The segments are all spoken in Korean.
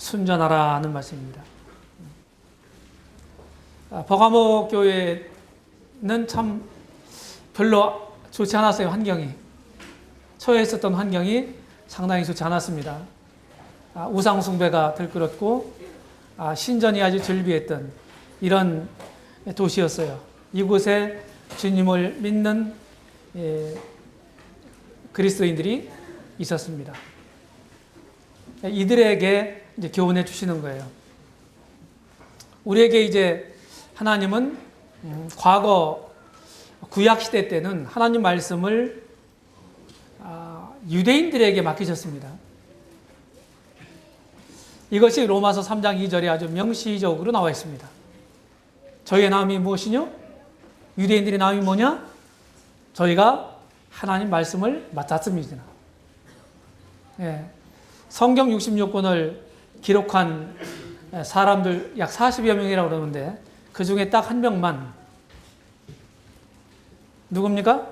순전하라는 말씀입니다. 버가모 교회는 참 별로 좋지 않았어요. 환경이. 처해 있었던 환경이 상당히 좋지 않았습니다. 우상 숭배가 들끓었고 신전이 아주 즐비했던 이런 도시였어요. 이곳에 주님을 믿는 그리스도인들이 있었습니다. 이들에게 이제 교훈해 주시는 거예요. 우리에게 이제 하나님은 과거 구약 시대 때는 하나님 말씀을 유대인들에게 맡기셨습니다. 이것이 로마서 3장 2절에 아주 명시적으로 나와 있습니다. 저희의 나음이 무엇이뇨? 유대인들의 나음이 뭐냐? 저희가 하나님 말씀을 맡았습니다. 예. 성경 66권을 기록한 사람들 약 40여 명이라고 그러는데 그 중에 딱 한 명만 누굽니까?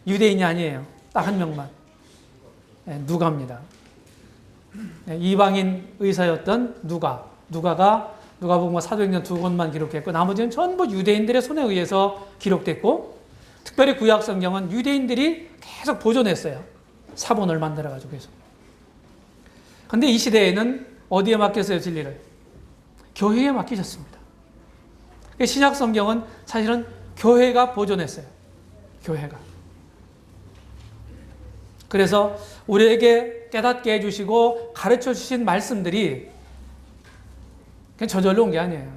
유대인이 아니에요. 딱 한 명만. 누가입니다. 이방인 의사였던 누가가 누가복음 사도행전 2권만 기록했고 나머지는 전부 유대인들의 손에 의해서 기록됐고 특별히 구약 성경은 유대인들이 계속 보존했어요. 사본을 만들어가지고 계속. 근데 이 시대에는 어디에 맡겼어요, 진리를? 교회에 맡기셨습니다. 신약 성경은 사실은 교회가 보존했어요. 교회가. 그래서 우리에게 깨닫게 해주시고 가르쳐 주신 말씀들이 그냥 저절로 온 게 아니에요.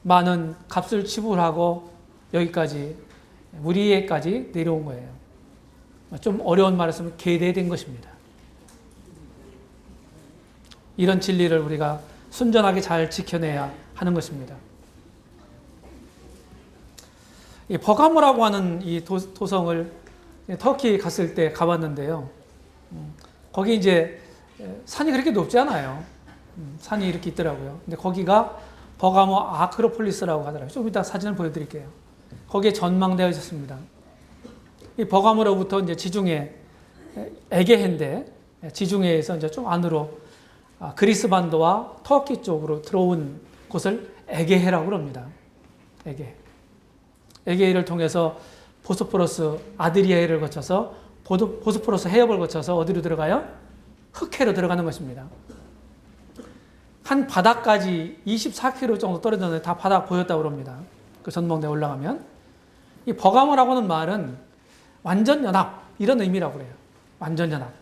많은 값을 지불하고 여기까지 우리에까지 내려온 거예요. 좀 어려운 말을 계대된 것입니다. 이런 진리를 우리가 순전하게 잘 지켜내야 하는 것입니다. 이 버가모라고 하는 이 도성을 터키 갔을 때 가봤는데요. 거기 이제 산이 그렇게 높지 않아요. 산이 이렇게 있더라고요. 근데 거기가 버가모 아크로폴리스라고 하더라고요. 좀 이따 사진을 보여드릴게요. 거기에 전망대가 있었습니다. 이 버가모로부터 이제 지중해 에게해인데 지중해에서 이제 좀 안으로 그리스 반도와 터키 쪽으로 들어온 곳을 에게해라고 합니다. 에게해를 통해서 보스포러스 아드리아해를 거쳐서 보스포러스 해협을 거쳐서 어디로 들어가요? 흑해로 들어가는 것입니다. 한 바다까지 24km 정도 떨어졌는데 다 바다 보였다고 합니다. 그 전망대에 올라가면. 이 버가모라고 하는 말은 완전 연합 이런 의미라고 그래요. 완전 연합.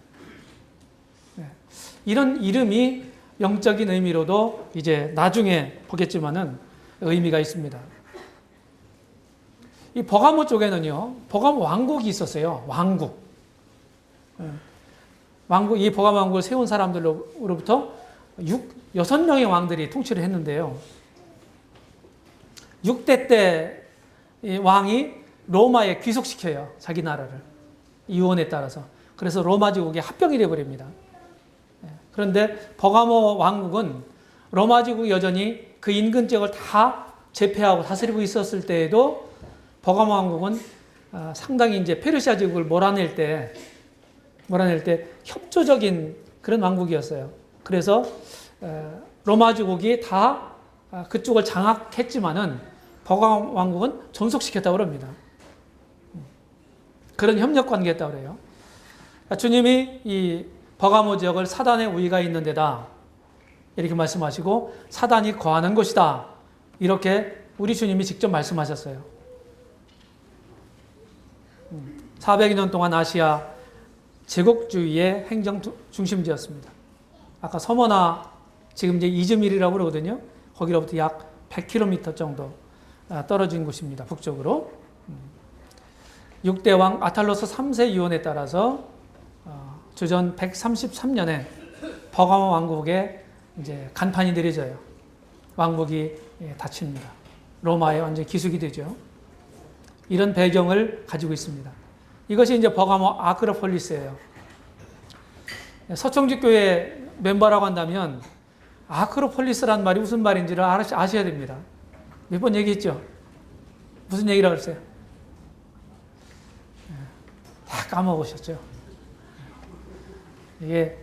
이런 이름이 영적인 의미로도 이제 나중에 보겠지만은 의미가 있습니다. 이 버가모 쪽에는요, 버가모 왕국이 있었어요. 왕국. 이 버가모 왕국을 세운 사람들로부터 6명의 왕들이 통치를 했는데요. 6대 때 왕이 로마에 귀속시켜요. 자기 나라를. 유언에 따라서. 그래서 로마 제국이 합병이 되어버립니다. 그런데 버가모 왕국은 로마 제국이 여전히 그 인근 지역을 다 제패하고 다스리고 있었을 때에도 버가모 왕국은 상당히 이제 페르시아 제국을 몰아낼 때 협조적인 그런 왕국이었어요. 그래서 로마 제국이 다 그쪽을 장악했지만은 버가모 왕국은 존속시켰다고 합니다. 그런 협력 관계였다고 그래요. 주님이 이 버가모 지역을 사단의 우위가 있는 데다 이렇게 말씀하시고 사단이 거하는 곳이다. 이렇게 우리 주님이 직접 말씀하셨어요. 400년 동안 아시아 제국주의의 행정 중심지였습니다. 아까 서머나 지금 이제 이즈밀이라고 그러거든요. 거기로부터 약 100km 정도 떨어진 곳입니다. 북쪽으로. 6대 왕 아탈로스 3세 유언에 따라서 주전 133년에 버가모 왕국에 이제 간판이 내려져요. 왕국이 닫힙니다. 로마에 완전히 기숙이 되죠. 이런 배경을 가지고 있습니다. 이것이 이제 버가모 아크로폴리스예요. 서총지 교회 멤버라고 한다면 아크로폴리스란 말이 무슨 말인지를 아셔야 됩니다. 몇 번 얘기했죠? 무슨 얘기라고 했어요? 다 까먹으셨죠? 이게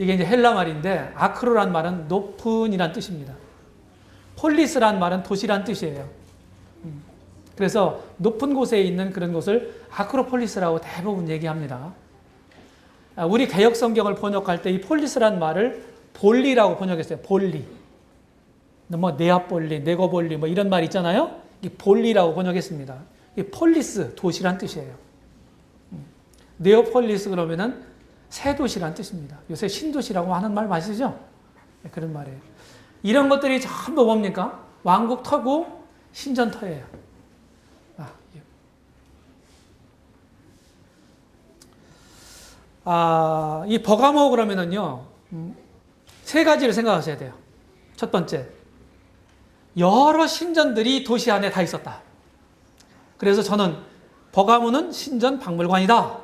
이게 이제 헬라 말인데 아크로란 말은 높은이란 뜻입니다. 폴리스란 말은 도시란 뜻이에요. 그래서 높은 곳에 있는 그런 곳을 아크로폴리스라고 대부분 얘기합니다. 우리 개역 성경을 번역할 때 이 폴리스란 말을 볼리라고 번역했어요. 볼리. 뭐 네아폴리, 네거볼리 뭐 이런 말 있잖아요. 이 볼리라고 번역했습니다. 이 폴리스 도시란 뜻이에요. 네오폴리스 그러면은 새 도시란 뜻입니다. 요새 신도시라고 하는 말 맞으시죠? 그런 말이에요. 이런 것들이 전부 뭡니까? 왕국 터고 신전터예요. 이 버가모 그러면은요, 세 가지를 생각하셔야 돼요. 첫 번째, 여러 신전들이 도시 안에 다 있었다. 그래서 저는 버가모는 신전 박물관이다.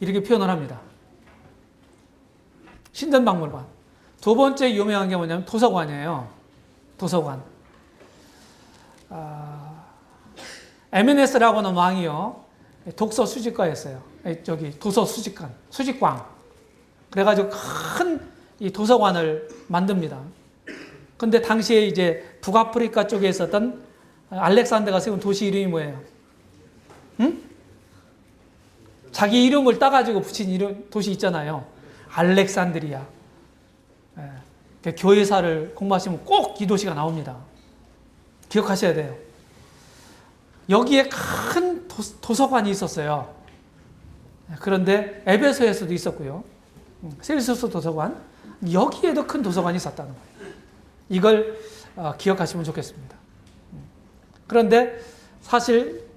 이렇게 표현을 합니다. 신전 박물관. 두 번째 유명한 게 뭐냐면 도서관이에요. 도서관. 에메네스라고 하는 왕이요, 독서 수집가였어요. 도서 수집관, 수집광. 그래가지고 큰 이 도서관을 만듭니다. 근데 당시에 이제 북아프리카 쪽에 있었던 알렉산더가 세운 도시 이름이 뭐예요? 응? 자기 이름을 따가지고 붙인 이름, 도시 있잖아요. 알렉산드리아. 교회사를 공부하시면 꼭 이 도시가 나옵니다. 기억하셔야 돼요. 여기에 큰 도서관이 있었어요. 그런데 에베소에서도 있었고요. 셀수스 도서관. 여기에도 큰 도서관이 있었다는 거예요. 이걸 기억하시면 좋겠습니다. 그런데 사실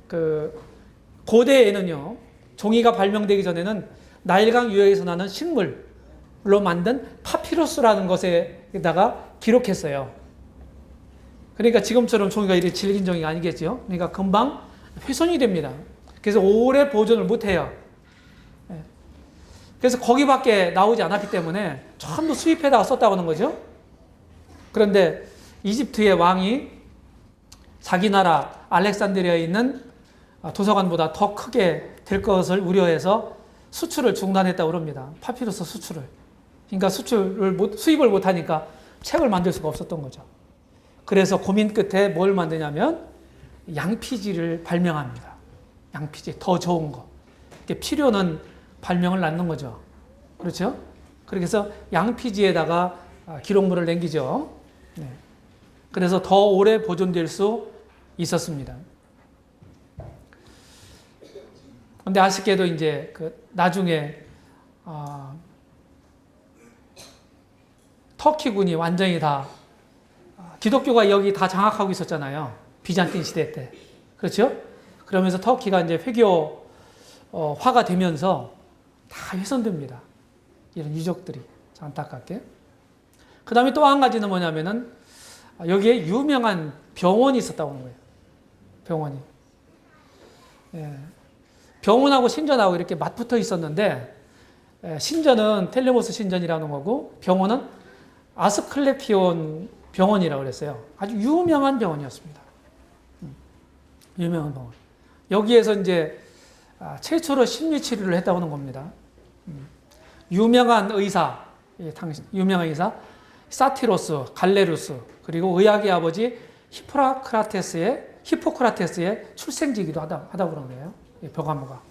고대에는요, 종이가 발명되기 전에는 나일강 유역에서 나는 식물로 만든 파피루스라는 것에다가 기록했어요. 그러니까 지금처럼 종이가 이렇게 질긴 종이가 아니겠죠. 그러니까 금방 훼손이 됩니다. 그래서 오래 보존을 못해요. 그래서 거기밖에 나오지 않았기 때문에 전부 수입해다가 썼다고 하는 거죠. 그런데 이집트의 왕이 자기 나라 알렉산드리아에 있는 도서관보다 더 크게 될 것을 우려해서 수출을 중단했다고 합니다. 파피루스 수출을. 그러니까 수입을 못하니까 책을 만들 수가 없었던 거죠. 그래서 고민 끝에 뭘 만드냐면 양피지를 발명합니다. 양피지, 더 좋은 거. 필요는 발명을 낳는 거죠. 그렇죠? 그래서 양피지에다가 기록물을 남기죠. 네. 그래서 더 오래 보존될 수 있었습니다. 근데 아쉽게도 이제 나중에 터키군이 완전히 다 기독교가 여기 다 장악하고 있었잖아요. 비잔틴 시대 때. 그렇죠? 그러면서 터키가 이제 회교화가 되면서 다 훼손됩니다. 이런 유적들이. 안타깝게. 그 다음에 또 한 가지는 뭐냐면은 여기에 유명한 병원이 있었다고 하는 거예요. 병원이. 예. 병원하고 신전하고 이렇게 맞붙어 있었는데, 신전은 텔레모스 신전이라는 거고 병원은 아스클레피온 병원이라고 그랬어요. 아주 유명한 병원이었습니다. 유명한 병원. 여기에서 이제 최초로 심리치료를 했다고 하는 겁니다. 유명한 의사, 유명한 의사 사티로스, 갈레루스, 그리고 의학의 아버지 히포크라테스의 출생지이기도 하다고 그런 거예요. 버가모가.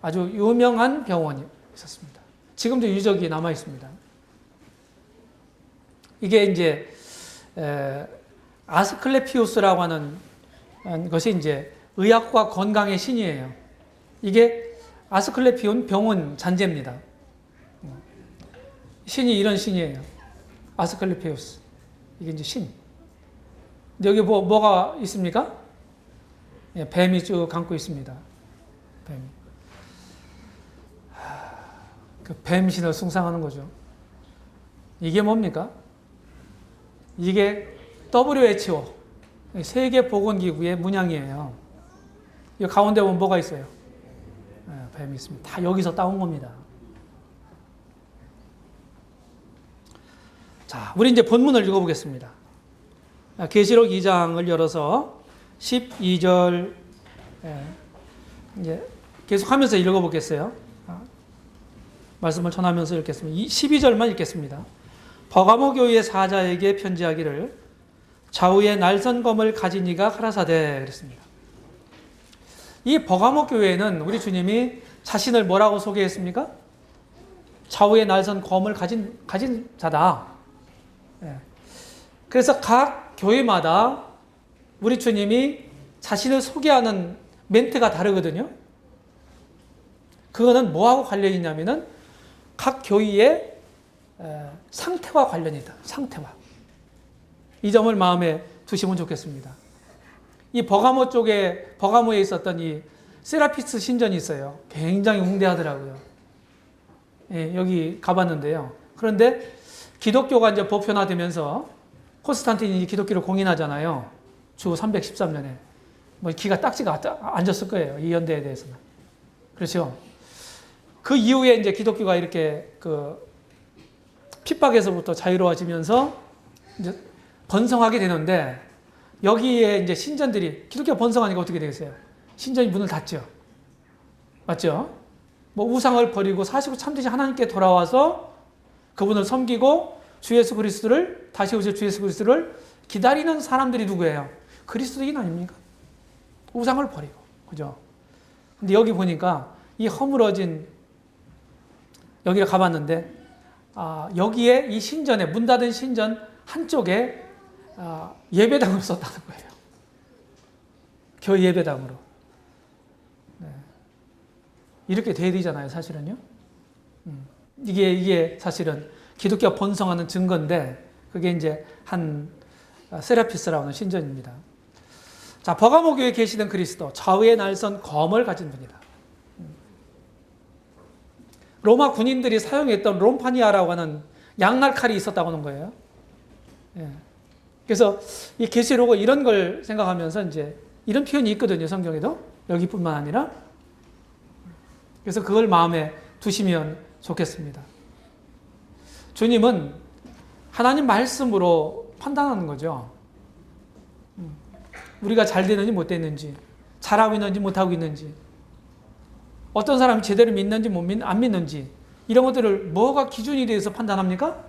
아주 유명한 병원이 있었습니다. 지금도 유적이 남아 있습니다. 이게 이제 아스클레피우스라고 하는 것이 이제 의학과 건강의 신이에요. 이게 아스클레피온 병원 잔재입니다. 신이 이런 신이에요. 아스클레피우스. 이게 이제 신. 여기 뭐가 있습니까? 예, 뱀이 쭉 감고 있습니다. 뱀. 그 뱀신을 숭상하는 거죠. 이게 뭡니까? 이게 WHO, 세계보건기구의 문양이에요. 이 가운데 보면 뭐가 있어요? 뱀이 있습니다. 다 여기서 따온 겁니다. 자, 우리 이제 본문을 읽어보겠습니다. 계시록 2장을 열어서 12절 이제 계속하면서 읽어보겠어요. 말씀을 전하면서 읽겠습니다. 12절만 읽겠습니다. 버가모 교회의 사자에게 편지하기를 좌우에 날선검을 가진 이가 가라사대 그랬습니다. 이 버가모 교회는 우리 주님이 자신을 뭐라고 소개했습니까? 좌우에 날선검을 가진 자다. 그래서 각 교회마다 우리 주님이 자신을 소개하는 멘트가 다르거든요. 그거는 뭐하고 관련이 있냐면은 각 교회의 상태와 관련이다. 상태와. 이 점을 마음에 두시면 좋겠습니다. 이 버가모에 있었던 이 세라피스 신전이 있어요. 굉장히 웅대하더라고요. 예, 여기 가봤는데요. 그런데 기독교가 이제 보편화되면서 콘스탄틴이 기독교를 공인하잖아요. 주 313년에. 뭐 기가 딱지가 앉았을 거예요. 이 연대에 대해서는. 그렇죠. 그 이후에 이제 기독교가 이렇게 핍박에서부터 자유로워지면서 이제 번성하게 되는데 여기에 이제 신전들이 기독교가 번성하니까 어떻게 되겠어요? 신전이 문을 닫죠. 맞죠? 뭐 우상을 버리고 사시고 참되신 하나님께 돌아와서 그분을 섬기고 주 예수 그리스도를 다시 오실 주 예수 그리스도를 기다리는 사람들이 누구예요? 그리스도인 아닙니까? 우상을 버리고. 그죠? 근데 여기 보니까 이 허물어진 여기를 가봤는데 여기에 이 신전에 문 닫은 신전 한쪽에 예배당을 썼다는 거예요. 교회 예배당으로. 네. 이렇게 돼야 되잖아요, 사실은요. 이게 사실은 기독교가 번성하는 증거인데 그게 이제 한 세라피스라고 하는 신전입니다. 자, 버가모 교회에 계시던 그리스도, 좌우에 날선 검을 가진 분이다. 로마 군인들이 사용했던 롬파니아라고 하는 양날 칼이 있었다고 하는 거예요. 예. 그래서 이 계시록은 이런 걸 생각하면서 이제 이런 표현이 있거든요, 성경에도. 여기뿐만 아니라. 그래서 그걸 마음에 두시면 좋겠습니다. 주님은 하나님 말씀으로 판단하는 거죠. 우리가 잘 되는지 못 되는지, 잘하고 있는지 못하고 있는지, 어떤 사람이 제대로 믿는지 안 믿는지, 이런 것들을 뭐가 기준이 돼서 판단합니까?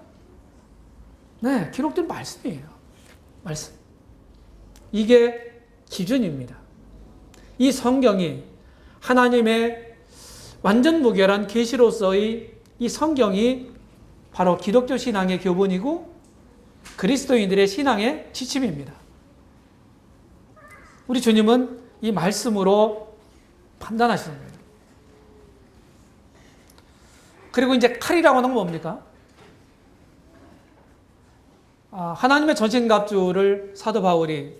네, 기록된 말씀이에요. 말씀. 이게 기준입니다. 이 성경이 하나님의 완전 무결한 계시로서의 이 성경이 바로 기독교 신앙의 교본이고 그리스도인들의 신앙의 지침입니다. 우리 주님은 이 말씀으로 판단하시는 거예요. 그리고 이제 칼이라고 하는 건 뭡니까? 하나님의 전신갑주를 사도 바울이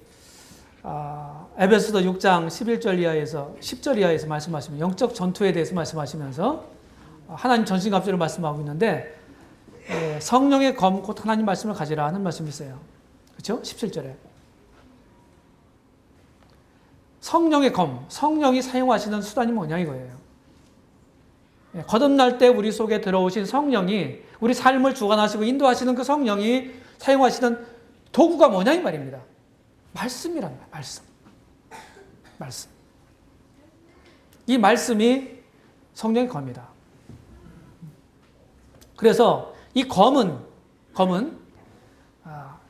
에베소서 6장 11절 이하에서 10절 이하에서 말씀하시면 영적 전투에 대해서 말씀하시면서 하나님 전신갑주를 말씀하고 있는데 성령의 검 곧 하나님 말씀을 가지라 하는 말씀이 있어요. 그렇죠? 17절에. 성령의 검, 성령이 사용하시는 수단이 뭐냐 이거예요. 거듭날 때 우리 속에 들어오신 성령이 우리 삶을 주관하시고 인도하시는 그 성령이 사용하시는 도구가 뭐냐 이 말입니다. 말씀이란 말이에요. 말씀. 이 말씀이 성령의 검이다. 그래서 이 검은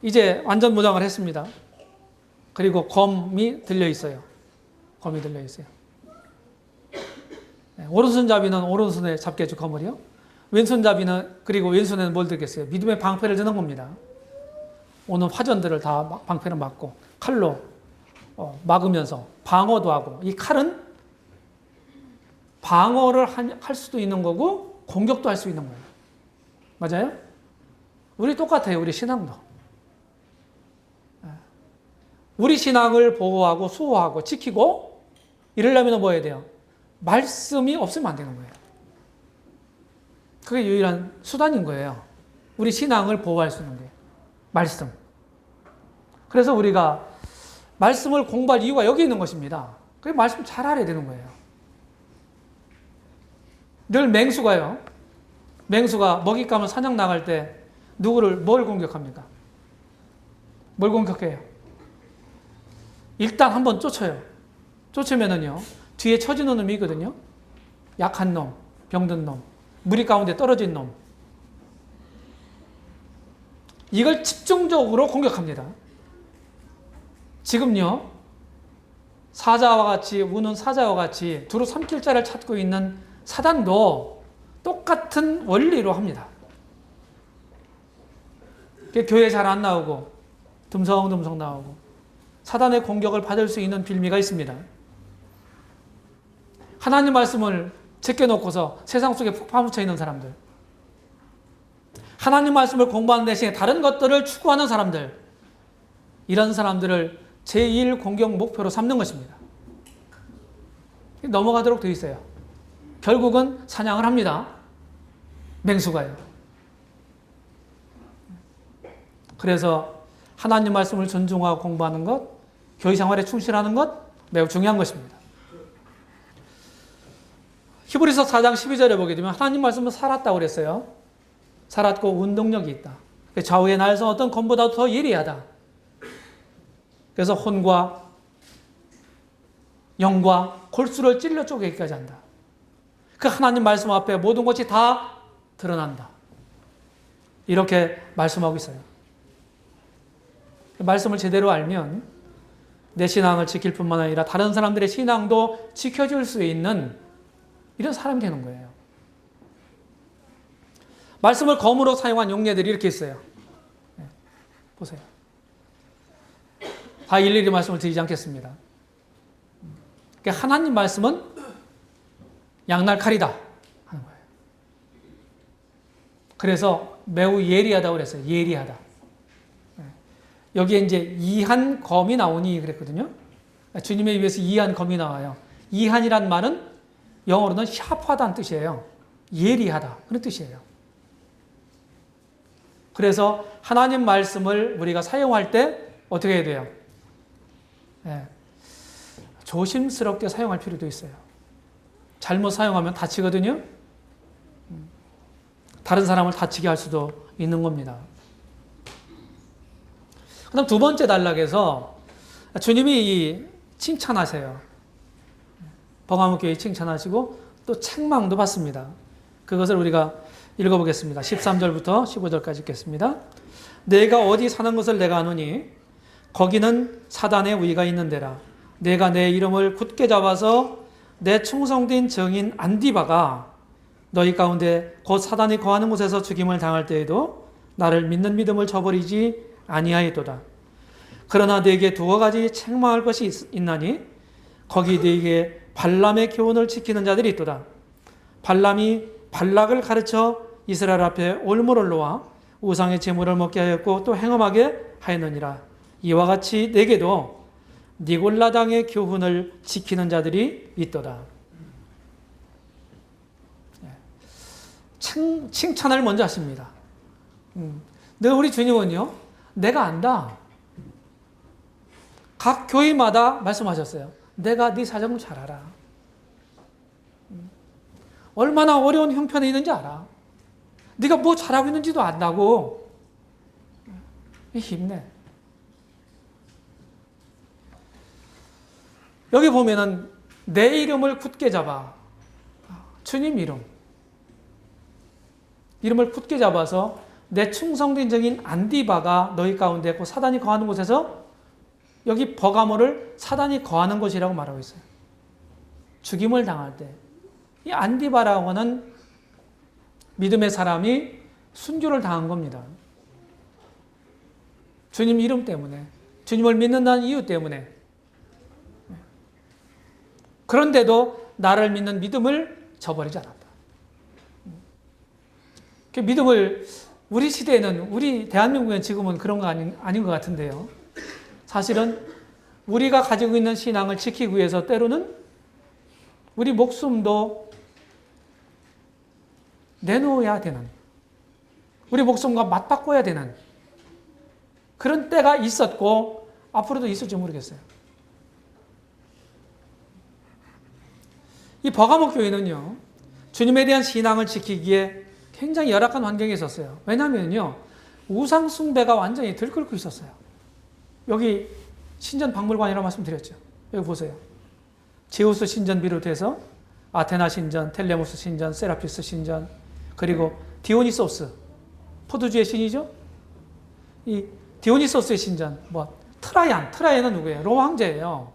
이제 완전 무장을 했습니다. 그리고 검이 들려 있어요. 오른손잡이는 오른손에 잡겠죠, 검을요. 왼손잡이는, 그리고 왼손에는 뭘 들겠어요? 믿음의 방패를 드는 겁니다. 오는 화전들을 다 방패를 막고 칼로 막으면서 방어도 하고, 이 칼은 방어를 할 수도 있는 거고 공격도 할 수 있는 거예요. 맞아요? 우리 똑같아요. 우리 신앙도. 우리 신앙을 보호하고 수호하고 지키고 이러려면 뭐 해야 돼요? 말씀이 없으면 안 되는 거예요. 그게 유일한 수단인 거예요. 우리 신앙을 보호할 수 있는 게 말씀. 그래서 우리가 말씀을 공부할 이유가 여기 있는 것입니다. 그 말씀 잘 알아야 되는 거예요. 늘 맹수가 먹잇감을 사냥 나갈 때 뭘 공격합니까? 뭘 공격해요? 일단 한번 쫓아요. 쫓으면은요, 뒤에 처지는 놈이 있거든요. 약한 놈, 병든 놈. 무리 가운데 떨어진 놈. 이걸 집중적으로 공격합니다. 지금요, 사자와 같이, 우는 사자와 같이 두루 삼킬 자를 찾고 있는 사단도 똑같은 원리로 합니다. 교회 잘 안 나오고, 듬성듬성 나오고, 사단의 공격을 받을 수 있는 빌미가 있습니다. 하나님 말씀을 제껴놓고서 세상 속에 푹 파묻혀 있는 사람들, 하나님 말씀을 공부하는 대신에 다른 것들을 추구하는 사람들, 이런 사람들을 제1 공격 목표로 삼는 것입니다. 넘어가도록 되어 있어요. 결국은 사냥을 합니다. 맹수가요. 그래서 하나님 말씀을 존중하고 공부하는 것, 교회 생활에 충실하는 것 매우 중요한 것입니다. 히브리서 4장 12절에 보게 되면 하나님 말씀은 살았다고 그랬어요. 살았고 운동력이 있다. 좌우의 날선 어떤 검보다 더 예리하다. 그래서 혼과 영과 골수를 찔러 쪼개기까지 한다. 그 하나님 말씀 앞에 모든 것이 다 드러난다. 이렇게 말씀하고 있어요. 말씀을 제대로 알면 내 신앙을 지킬 뿐만 아니라 다른 사람들의 신앙도 지켜줄 수 있는 이런 사람이 되는 거예요. 말씀을 검으로 사용한 용례들이 이렇게 있어요. 보세요. 다 일일이 말씀을 드리지 않겠습니다. 하나님 말씀은 양날 칼이다 하는 거예요. 그래서 매우 예리하다고 그랬어요. 예리하다. 여기에 이제 이한 검이 나오니 그랬거든요. 주님의 입에서 이한 검이 나와요. 이한이란 말은 영어로는 샤프하다는 뜻이에요. 예리하다 그런 뜻이에요. 그래서 하나님 말씀을 우리가 사용할 때 어떻게 해야 돼요? 조심스럽게 사용할 필요도 있어요. 잘못 사용하면 다치거든요. 다른 사람을 다치게 할 수도 있는 겁니다. 그다음 두 번째 단락에서 주님이 칭찬하세요. 버가모교회 칭찬하시고 또 책망도 받습니다. 그것을 우리가 읽어보겠습니다. 13절부터 15절까지 읽겠습니다. 내가 어디 사는 것을 내가 아노니 거기는 사단의 우위가 있는 데라. 내가 내 이름을 굳게 잡아서 내 충성된 증인 안디바가 너희 가운데 곧 사단이 거하는 곳에서 죽임을 당할 때에도 나를 믿는 믿음을 저버리지 아니하였도다. 그러나 네게 두어 가지 책망할 것이 있나니 거기 네게 발람의 교훈을 지키는 자들이 있도다. 발람이 발락을 가르쳐 이스라엘 앞에 올무를 놓아 우상의 제물을 먹게 하였고 또 행음하게 하였느니라. 이와 같이 네게도 니골라당의 교훈을 지키는 자들이 있도다. 칭찬을 먼저 하십니다. 근데 우리 주님은요, 내가 안다. 각 교회마다 말씀하셨어요. 내가 네 사정을 잘 알아. 얼마나 어려운 형편에 있는지 알아. 네가 뭐 잘하고 있는지도 안다고. 힘내. 여기 보면은 내 이름을 굳게 잡아. 주님 이름을 굳게 잡아서 내 충성된 증인 안디바가 너희 가운데 있고 사단이 거하는 곳에서 여기 버가모를 사단이 거하는 곳이라고 말하고 있어요. 죽임을 당할 때. 이 안디바라고 하는 믿음의 사람이 순교를 당한 겁니다. 주님 이름 때문에, 주님을 믿는다는 이유 때문에. 그런데도 나를 믿는 믿음을 저버리지 않았다. 그 믿음을 우리 시대에는, 우리 대한민국에는 지금은 그런 거 아닌 것 같은데요. 사실은 우리가 가지고 있는 신앙을 지키기 위해서 때로는 우리 목숨도 내놓아야 되는, 우리 목숨과 맞바꿔야 되는 그런 때가 있었고 앞으로도 있을지 모르겠어요. 이 버가모 교회는요, 주님에 대한 신앙을 지키기에 굉장히 열악한 환경에 있었어요. 왜냐하면요, 우상 숭배가 완전히 들끓고 있었어요. 여기 신전 박물관이라고 말씀드렸죠. 여기 보세요. 제우스 신전 비롯해서 아테나 신전, 텔레모스 신전, 세라피스 신전, 그리고 디오니소스, 포도주의 신이죠. 이 디오니소스의 신전, 트라이안은 누구예요? 로마 황제예요.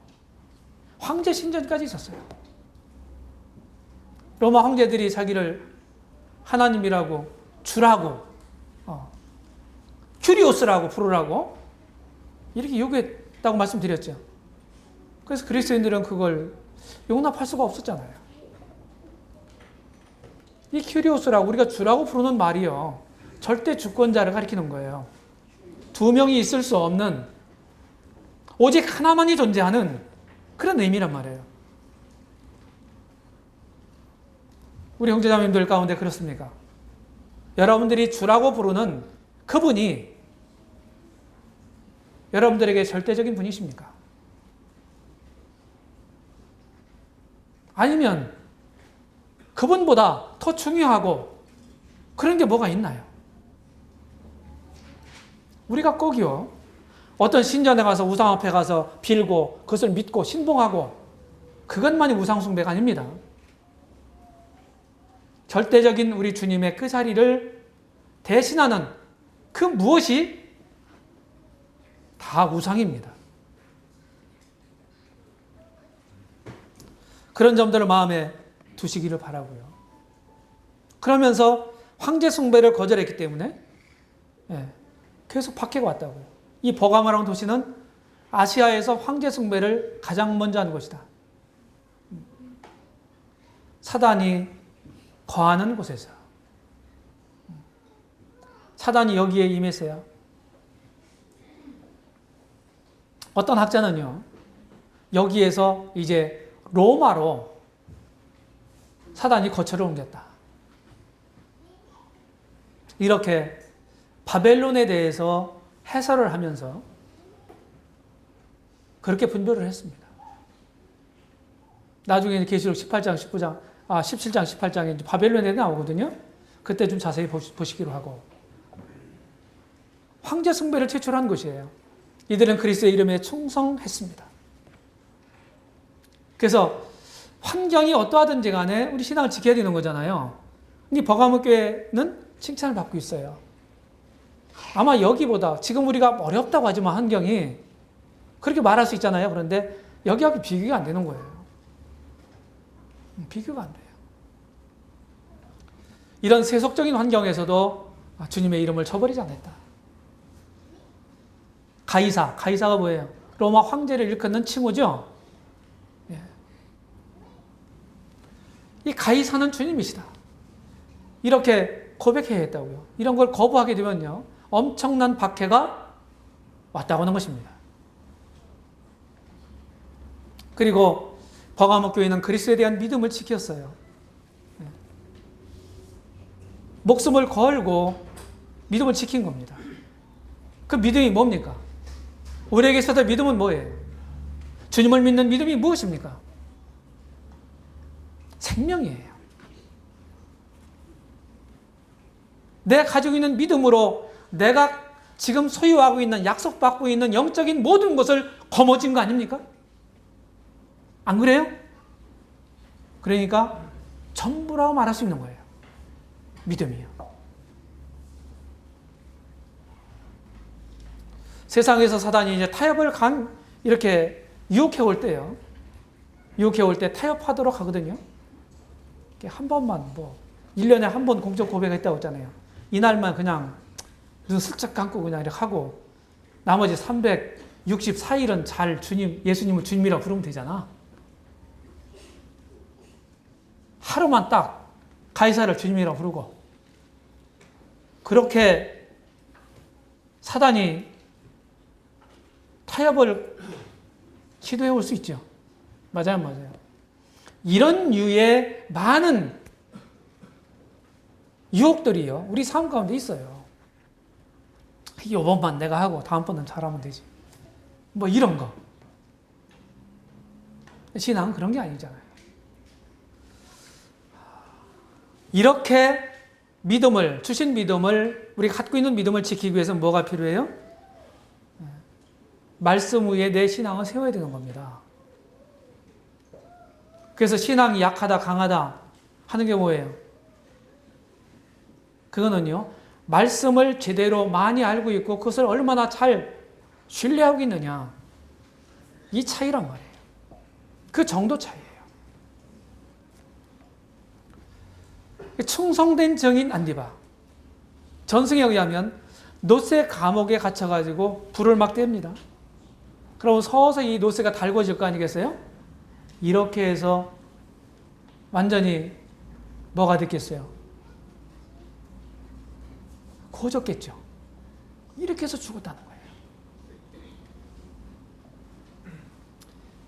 황제 신전까지 있었어요. 로마 황제들이 자기를 하나님이라고 주라고, 큐리오스라고 부르라고 이렇게 요구했다고 말씀드렸죠. 그래서 그리스도인들은 그걸 용납할 수가 없었잖아요. 이 큐리오스라고 우리가 주라고 부르는 말이요, 절대 주권자를 가리키는 거예요. 두 명이 있을 수 없는, 오직 하나만이 존재하는 그런 의미란 말이에요. 우리 형제자매님들 가운데 그렇습니까? 여러분들이 주라고 부르는 그분이 여러분들에게 절대적인 분이십니까? 아니면 그분보다 더 중요하고 그런 게 뭐가 있나요? 우리가 꼭이요, 어떤 신전에 가서 우상 앞에 가서 빌고 그것을 믿고 신봉하고 그것만이 우상 숭배가 아닙니다. 절대적인 우리 주님의 그 자리를 대신하는 그 무엇이 다 우상입니다. 그런 점들을 마음에 두시기를 바라고요. 그러면서 황제 숭배를 거절했기 때문에 계속 박해가 왔다고요. 이 버가모라는 도시는 아시아에서 황제 숭배를 가장 먼저 한 곳이다. 사단이 거하는 곳에서, 사단이 여기에 임했어요. 어떤 학자는요, 여기에서 이제 로마로 사단이 거처를 옮겼다. 이렇게 바벨론에 대해서 해설을 하면서 그렇게 분별을 했습니다. 나중에 계시록 17장, 18장에 바벨론에 나오거든요. 그때 좀 자세히 보시기로 하고, 황제 숭배를 퇴출한 것이에요. 이들은 그리스도의 이름에 충성했습니다. 그래서 환경이 어떠하든지 간에 우리 신앙을 지켜야 되는 거잖아요. 이 버가모 교회는 칭찬을 받고 있어요. 아마 여기보다, 지금 우리가 어렵다고 하지만 환경이 그렇게 말할 수 있잖아요. 그런데 여기하고 비교가 안 되는 거예요. 비교가 안 돼요. 이런 세속적인 환경에서도 주님의 이름을 저버리지 않았다. 가이사가 뭐예요? 로마 황제를 일컫는 칭호죠. 이 가이사는 주님이시다. 이렇게 고백해야 했다고요. 이런 걸 거부하게 되면요, 엄청난 박해가 왔다고 하는 것입니다. 그리고 버가모 교회는 그리스도에 대한 믿음을 지켰어요. 목숨을 걸고 믿음을 지킨 겁니다. 그 믿음이 뭡니까? 우리에게 있어서 믿음은 뭐예요? 주님을 믿는 믿음이 무엇입니까? 생명이에요. 내가 가지고 있는 믿음으로 내가 지금 소유하고 있는, 약속받고 있는 영적인 모든 것을 거머쥔 거 아닙니까? 안 그래요? 그러니까 전부라고 말할 수 있는 거예요. 믿음이요. 세상에서 사단이 이제 타협을 이렇게 유혹해 올 때요. 유혹해 올 때 타협하도록 하거든요. 한 번만 1년에 한 번 공적 고백했다고 했잖아요. 이날만 그냥 눈 슬쩍 감고 그냥 이렇게 하고 나머지 364일은 잘 예수님을 주님이라고 부르면 되잖아. 하루만 딱 가이사를 주님이라고 부르고, 그렇게 사단이 타협을 시도해 올 수 있죠. 맞아요. 이런 류의 많은 유혹들이요, 우리 삶 가운데 있어요. 이번만 내가 하고 다음번은 잘하면 되지. 이런 거. 신앙은 그런 게 아니잖아요. 이렇게 주신 믿음을, 우리가 갖고 있는 믿음을 지키기 위해서 뭐가 필요해요? 말씀 위에 내 신앙을 세워야 되는 겁니다. 그래서 신앙이 약하다, 강하다 하는 게 뭐예요? 그거는요, 말씀을 제대로 많이 알고 있고 그것을 얼마나 잘 신뢰하고 있느냐. 이 차이란 말이에요. 그 정도 차이예요. 충성된 정인 안디바. 전승에 의하면 노세 감옥에 갇혀가지고 불을 막 뗍니다. 그럼 서서히 이 노세가 달궈질 거 아니겠어요? 이렇게 해서 완전히 뭐가 됐겠어요? 고졌겠죠. 이렇게 해서 죽었다는 거예요.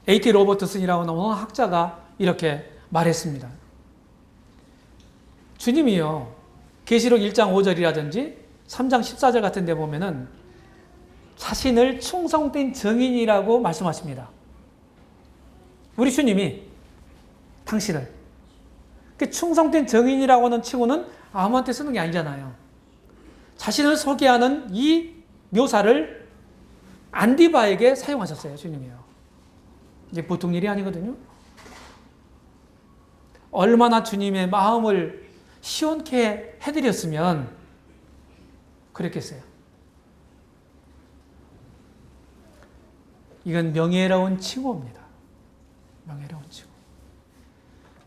A.T. 로버트슨이라고 하는 학자가 이렇게 말했습니다. 주님이요, 계시록 1장 5절이라든지 3장 14절 같은 데 보면은 자신을 충성된 정인이라고 말씀하십니다. 우리 주님이 당신을. 충성된 정인이라고 하는 치고는 아무한테 쓰는 게 아니잖아요. 자신을 소개하는 이 묘사를 안디바에게 사용하셨어요, 주님이요. 이게 보통 일이 아니거든요. 얼마나 주님의 마음을 시원케 해드렸으면 그랬겠어요. 이건 명예로운 칭호입니다. 명예로운 칭호.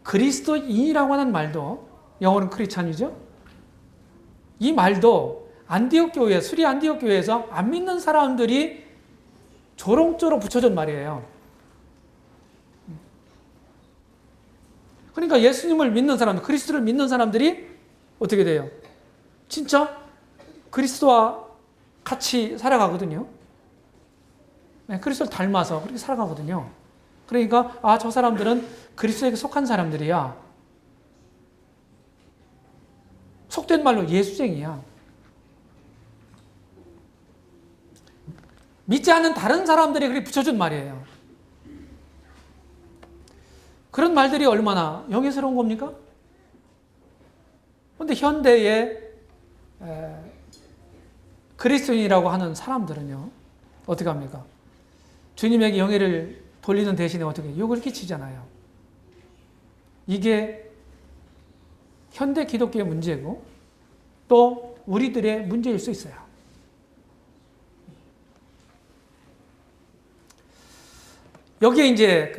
그리스도인이라고 하는 말도, 영어는 크리스찬이죠. 이 말도 안디옥 교회, 수리 안디옥 교회에서 안 믿는 사람들이 조롱조로 붙여준 말이에요. 그러니까 예수님을 믿는 사람, 그리스도를 믿는 사람들이 어떻게 돼요? 진짜 그리스도와 같이 살아가거든요. 네, 그리스도를 닮아서 그렇게 살아가거든요. 그러니까 저 사람들은 그리스도에게 속한 사람들이야. 속된 말로 예수쟁이야. 믿지 않는 다른 사람들이 그렇게 붙여준 말이에요. 그런 말들이 얼마나 영예스러운 겁니까? 그런데 현대의 그리스도인이라고 하는 사람들은요, 어떻게 합니까? 주님에게 영예를 돌리는 대신에 어떻게 욕을 끼치잖아요. 이게 현대 기독교의 문제고 또 우리들의 문제일 수 있어요. 여기에 이제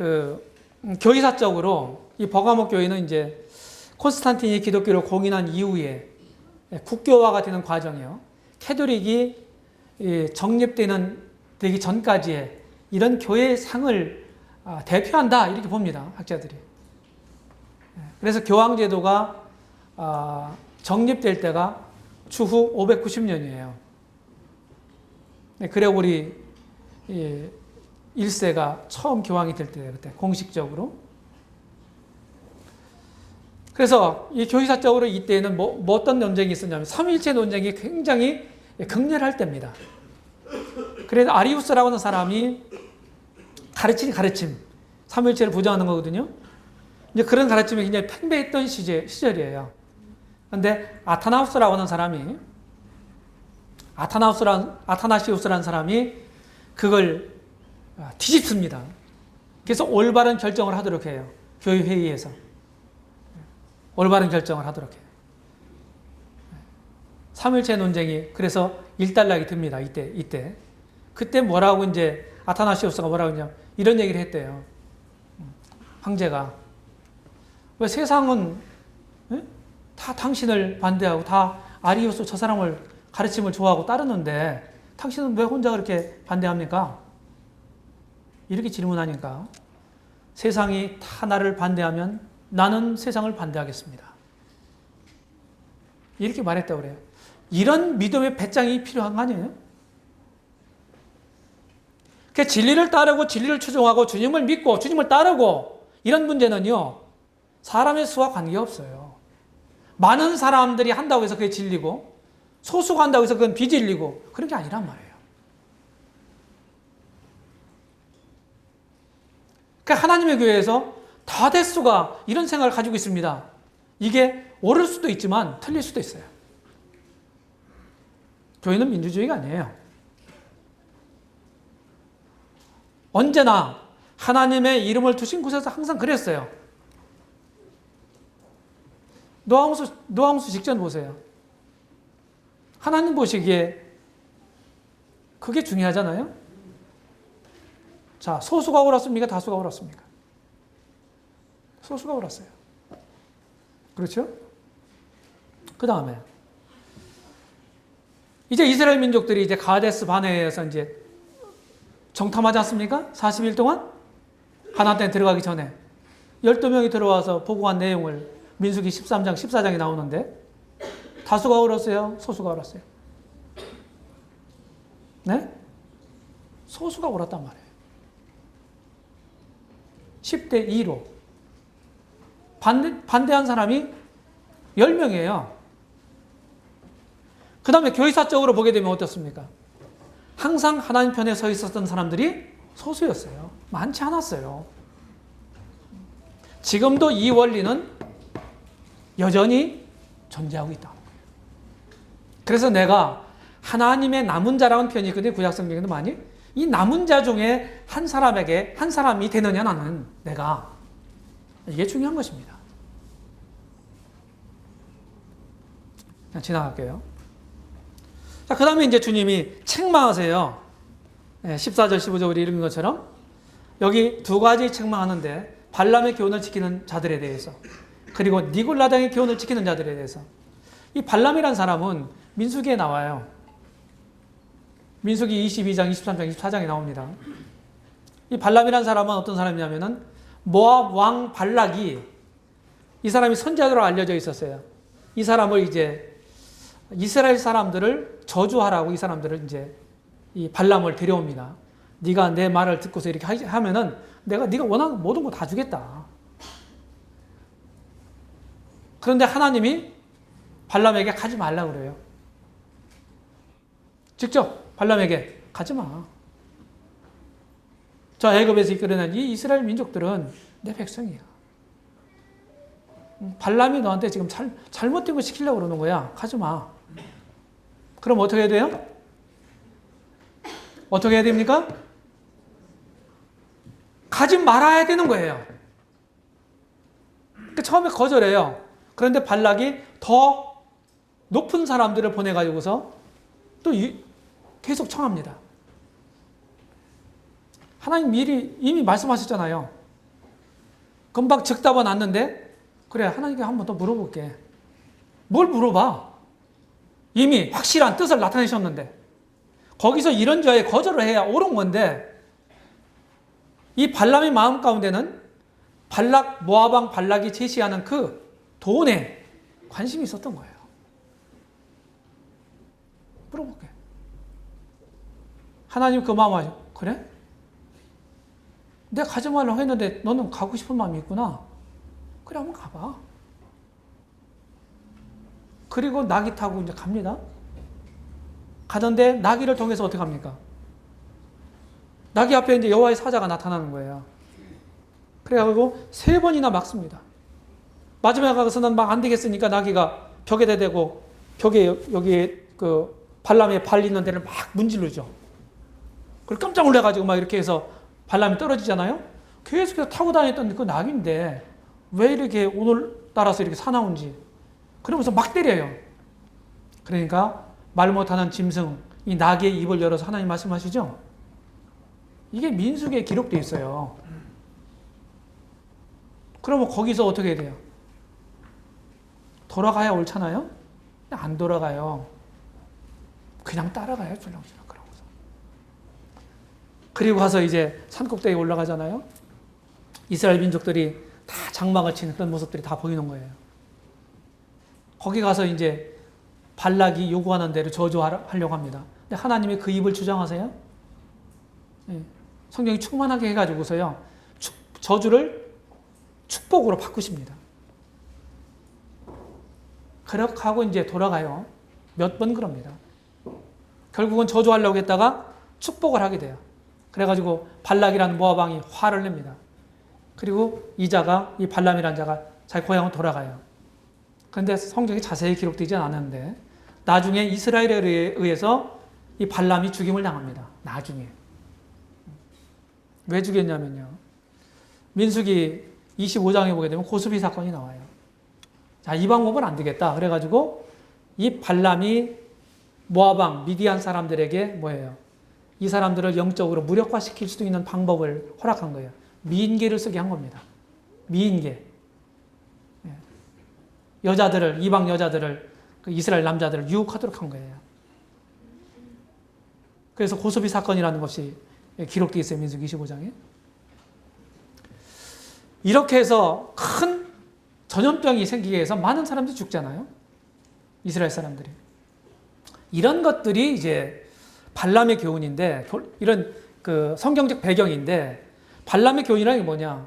교회사적으로 이 버가모 교회는 이제 콘스탄틴이 기독교를 공인한 이후에 국교화가 되는 과정이요. 캐톨릭이 정립되기 전까지의 이런 교회의 상을 대표한다 이렇게 봅니다. 학자들이. 그래서 교황제도가 정립될 때가 추후 590년이에요. 그래 우리 1세가 처음 교황이 될 때 그때 공식적으로. 그래서 이 교회사적으로 이때에는 뭐 어떤 논쟁이 있었냐면 삼위일체 논쟁이 굉장히 극렬할 때입니다. 그래서 아리우스라고 하는 사람이 가르침, 삼위일체를 부정하는 거거든요. 이제 그런 가르침이 굉장히 팽배했던 시절이에요. 그런데 아타나우스라고 하는 사람이, 아타나시우스라는 사람이 그걸 뒤집습니다. 그래서 올바른 결정을 하도록 해요. 교회 회의에서. 올바른 결정을 하도록 해요. 삼일체 논쟁이 그래서 일단락이 듭니다. 이때. 그때 뭐라고 이제 아타나시우스가 뭐라고 했냐 이런 얘기를 했대요. 황제가 왜 세상은 다 당신을 반대하고 다 아리우스 저 사람을 가르침을 좋아하고 따르는데 당신은 왜 혼자 그렇게 반대합니까? 이렇게 질문하니까 세상이 다 나를 반대하면 나는 세상을 반대하겠습니다. 이렇게 말했다고 그래요. 이런 믿음의 배짱이 필요한 거 아니에요? 그 진리를 따르고 진리를 추종하고 주님을 믿고 주님을 따르고 이런 문제는요. 사람의 수와 관계없어요. 많은 사람들이 한다고 해서 그게 진리고 소수가 한다고 해서 그건 비진리고 그런 게 아니란 말이에요. 그러니까 하나님의 교회에서 다대수가 이런 생각을 가지고 있습니다. 이게 옳을 수도 있지만 틀릴 수도 있어요. 교회는 민주주의가 아니에요. 언제나 하나님의 이름을 두신 곳에서 항상 그랬어요. 노아홍수 직전 보세요. 하나님 보시기에 그게 중요하잖아요. 자, 소수가 옳았습니까? 다수가 옳았습니까? 소수가 옳았어요. 그렇죠? 그 다음에 이제 이스라엘 민족들이 이제 가데스 바네에서 이제 정탐하지 않습니까? 40일 동안 가나안 땅에 들어가기 전에 12명이 들어와서 보고한 내용을 민수기 13장, 14장에 나오는데 다수가 옳았어요? 소수가 옳았어요? 네? 소수가 옳았단 말이에요. 10대 2로. 반대한 사람이 10명이에요. 그 다음에 교회사적으로 보게 되면 어떻습니까? 항상 하나님 편에 서 있었던 사람들이 소수였어요. 많지 않았어요. 지금도 이 원리는 여전히 존재하고 있다. 그래서 내가 하나님의 남은 자라는 표현이 있거든요. 구약성경에도 많이. 이 남은 자 중에 한 사람에게 한 사람이 되느냐 나는 내가. 이게 중요한 것입니다. 그냥 지나갈게요. 자, 그 다음에 이제 주님이 책망하세요. 14절, 15절 우리 읽은 것처럼 여기 두 가지 책망하는데 발람의 교훈을 지키는 자들에 대해서 그리고 니골라당의 교훈을 지키는 자들에 대해서 이 발람이란 사람은 민수기에 나와요. 민수기 22장, 23장, 24장에 나옵니다. 이 발람이란 사람은 어떤 사람이냐면은 모압 왕 발락이 이 사람이 선지자로 알려져 있었어요. 이 사람을 이제 이스라엘 사람들을 저주하라고 이 사람들을 이제 이 발람을 데려옵니다. 네가 내 말을 듣고서 이렇게 하면은 내가 네가 원하는 모든 거 다 주겠다. 그런데 하나님이 발람에게 가지 말라고 그래요. 직접 발람에게 가지 마. 저 애굽에서 이끌어낸 이 이스라엘 민족들은 내 백성이야. 발람이 너한테 지금 잘못된 거 시키려고 그러는 거야. 가지 마. 그럼 어떻게 해야 돼요? 어떻게 해야 됩니까? 가지 말아야 되는 거예요. 그러니까 처음에 거절해요. 그런데 발락이 더 높은 사람들을 보내가지고서 또 계속 청합니다. 하나님 미리 이미 말씀하셨잖아요. 금방 즉답은 왔는데 그래 하나님께 한 번 더 물어볼게. 뭘 물어봐? 이미 확실한 뜻을 나타내셨는데 거기서 이런저런 거절을 해야 옳은 건데 이 발람의 마음 가운데는 발락 모압왕 발락이 제시하는 그 돈에 관심이 있었던 거예요. 물어볼게. 하나님 그 마음 하죠. 그래? 내가 가지 말라고 했는데 너는 가고 싶은 마음이 있구나. 그래 한번 가봐. 그리고 나귀 타고 이제 갑니다. 가던데 나귀를 통해서 어떻게 합니까? 나귀 앞에 이제 여호와의 사자가 나타나는 거예요. 그래가지고 3번이나 막습니다. 마지막에 가서는 막 안 되겠으니까 나귀가 벽에 대고 벽에 여기에 그 발람의 발 있는 데를 막 문지르죠. 그리고 깜짝 놀라가지고 막 이렇게 해서 발람이 떨어지잖아요. 계속해서 타고 다녔던 그 나귀인데 왜 이렇게 오늘따라서 이렇게 사나운지 그러면서 막 때려요. 그러니까 말 못하는 짐승 이 나귀의 입을 열어서 하나님 말씀하시죠. 이게 민수기에 기록되어 있어요. 그러면 거기서 어떻게 해야 돼요? 돌아가야 옳잖아요? 안 돌아가요. 그냥 따라가요. 줄랑줄랑 그러고서. 그리고 가서 이제 산꼭대기에 올라가잖아요. 이스라엘 민족들이 다 장막을 치는 그런 모습들이 다 보이는 거예요. 거기 가서 이제 발락이 요구하는 대로 저주하려고 합니다. 근데 하나님이 그 입을 주장하세요? 네. 성경이 충만하게 해가지고서요. 저주를 축복으로 바꾸십니다. 그렇게 하고 이제 돌아가요. 몇 번 그럽니다. 결국은 저주하려고 했다가 축복을 하게 돼요. 그래가지고 발락이라는 모압 왕이 화를 냅니다. 그리고 이 발람이라는 자가 자기 고향으로 돌아가요. 그런데 성경이 자세히 기록되지 않았는데 나중에 이스라엘에 의해서 이 발람이 죽임을 당합니다. 나중에. 왜 죽였냐면요. 민수기 25장에 보게 되면 고수비 사건이 나와요. 자, 이 방법은 안 되겠다. 그래가지고 이 발람이 모아방, 미디안 사람들에게 뭐예요? 이 사람들을 영적으로 무력화시킬 수도 있는 방법을 허락한 거예요. 미인계를 쓰게 한 겁니다. 미인계. 여자들을, 이방 여자들을, 이스라엘 남자들을 유혹하도록 한 거예요. 그래서 고소비 사건이라는 것이 기록되어 있어요. 민수기 25장에. 이렇게 해서 큰 전염병이 생기게 해서 많은 사람들이 죽잖아요. 이스라엘 사람들이. 이런 것들이 이제 발람의 교훈인데, 이런 그 성경적 배경인데, 발람의 교훈이라는 게 뭐냐?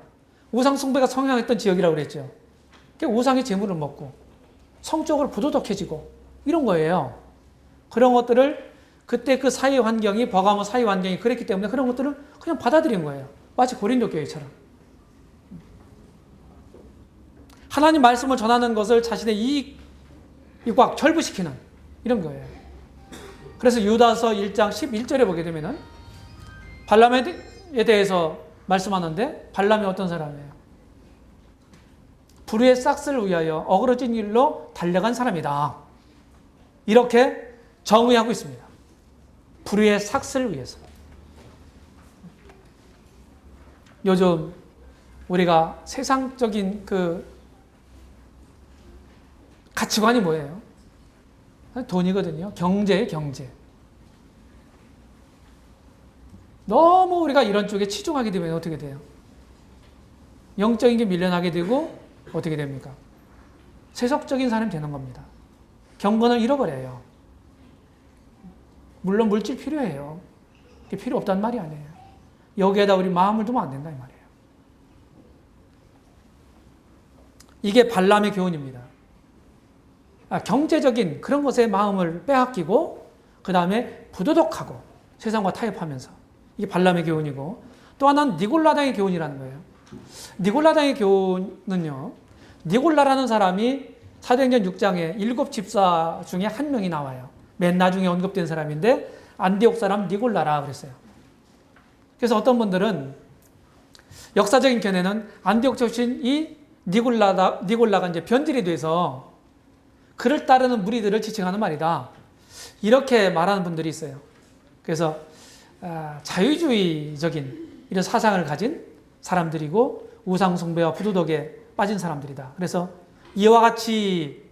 우상 숭배가 성행했던 지역이라고 그랬죠. 우상의 재물을 먹고 성적으로 부도덕해지고 이런 거예요. 그런 것들을 그때 그 사회 환경이, 버가모 사회 환경이 그랬기 때문에 그런 것들을 그냥 받아들인 거예요. 마치 고린도 교회처럼. 하나님 말씀을 전하는 것을 자신의 이익과 결부시키는 이런 거예요. 그래서 유다서 1장 11절에 보게 되면은 발람에 대해서 말씀하는데, 발람이 어떤 사람이에요? 불의의 싹스를 위하여 어그러진 일로 달려간 사람이다. 이렇게 정의하고 있습니다. 불의의 삭스를 위해서. 요즘 우리가 세상적인 그 가치관이 뭐예요? 돈이거든요. 경제예요, 경제. 너무 우리가 이런 쪽에 치중하게 되면 어떻게 돼요? 영적인 게 밀려나게 되고 어떻게 됩니까? 세속적인 사람이 되는 겁니다. 경건을 잃어버려요. 물론 물질 필요해요. 그게 필요 없다는 말이 아니에요. 여기에다 우리 마음을 두면 안 된다 이 말이에요. 이게 발람의 교훈입니다. 경제적인 그런 것에 마음을 빼앗기고 그 다음에 부도덕하고 세상과 타협하면서, 이게 발람의 교훈이고, 또 하나는 니골라당의 교훈이라는 거예요. 니골라당의 교훈은요, 니골라라는 사람이 사도행전 6장에 7 집사 중에 한 명이 나와요. 맨 나중에 언급된 사람인데 안디옥 사람 니골라라 그랬어요. 그래서 어떤 분들은 역사적인 견해는 안디옥 출신 이 니골라가 이제 변질이 돼서 그를 따르는 무리들을 지칭하는 말이다. 이렇게 말하는 분들이 있어요. 그래서 자유주의적인 이런 사상을 가진 사람들이고 우상숭배와 부도덕에 빠진 사람들이다. 그래서 이와 같이